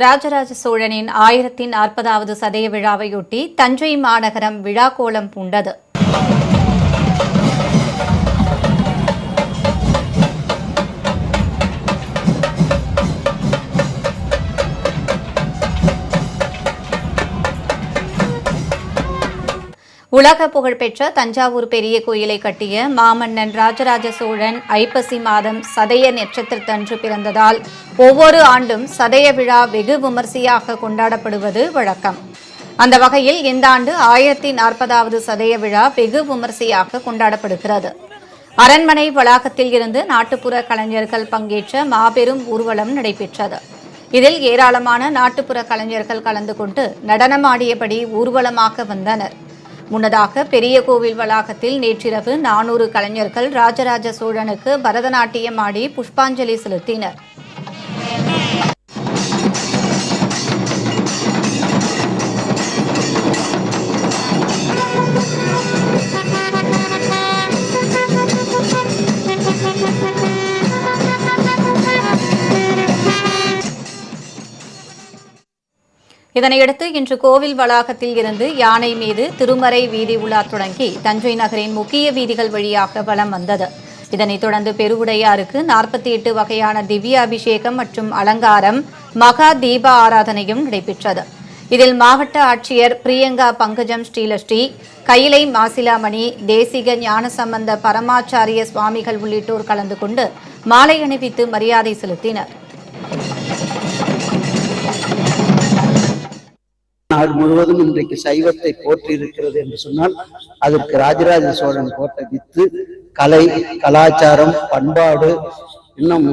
ராஜராஜ சோழனின் 1040வது சதய விழாவையொட்டி தஞ்சை மாநகரம் விழாக்கோலம் பூண்டது. உலக புகழ்பெற்ற தஞ்சாவூர் பெரிய கோயிலை கட்டிய மாமன்னன் ராஜராஜ சோழன் ஐப்பசி மாதம் சதய நட்சத்திரத்தன்று பிறந்ததால் ஒவ்வொரு ஆண்டும் சதய விழா வெகு விமரிசையாக கொண்டாடப்படுவது வழக்கம். அந்த வகையில் இந்த ஆண்டு 1040வது சதய விழா வெகு விமரிசையாக கொண்டாடப்படுகிறது. அரண்மனை வளாகத்தில் இருந்து நாட்டுப்புற கலைஞர்கள் பங்கேற்ற மாபெரும் ஊர்வலம் நடைபெற்றது. இதில் ஏராளமான நாட்டுப்புற கலைஞர்கள் கலந்து கொண்டு நடனமாடியபடி ஊர்வலமாக வந்தனர். முன்னதாக பெரிய கோவில் வளாகத்தில் நேற்றிரவு 400 கலைஞர்கள் ராஜராஜ சோழனுக்கு பரதநாட்டியம் ஆடி புஷ்பாஞ்சலி செலுத்தினர். இதனையடுத்து இன்று கோவில் வளாகத்தில் இருந்து யானை மீது திருமறை வீதி உலா தொடங்கி தஞ்சை நகரின் முக்கிய வீதிகள் வழியாக வலம் வந்தது. இதனைத் தொடர்ந்து பெருவுடையாருக்கு 48 வகையான திவ்ய அபிஷேகம் மற்றும் அலங்காரம், மகா தீப ஆராதனையும் நடைபெற்றது. இதில் மாவட்ட ஆட்சியர் பிரியங்கா பங்கஜம் ஸ்ரீலஸ்ரீ, கைலை மாசிலாமணி, தேசிக ஞானசம்பந்த பரமாச்சாரிய சுவாமிகள் உள்ளிட்டோர் கலந்து கொண்டு மாலை அணிவித்து மரியாதை செலுத்தினர். நாடு முழுவதும் இன்றைக்கு சைவத்தை போற்றி இருக்கிறது என்று சொன்னால் அதற்கு ராஜராஜ சோழன் போட்ட வித்து கலை, கலாச்சாரம், பண்பாடு, இன்னும்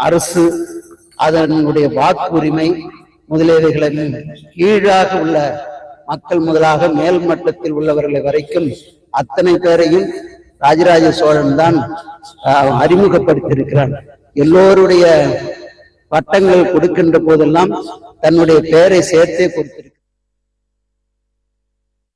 அரசு, அதனுடைய வாக்குரிமை முதலியவைகளின் கீழாக உள்ள மக்கள் முதலாக மேல் மட்டத்தில் உள்ளவர்களை வரைக்கும் அத்தனை பேரையும் ராஜராஜ சோழன் தான் அறிமுகப்படுத்தியிருக்கிறார். எல்லோருடைய பட்டங்கள் கொடுக்கின்ற போதெல்லாம் தன்னுடைய பெயரை சேர்த்தே கொடுத்திருக்கிறார்.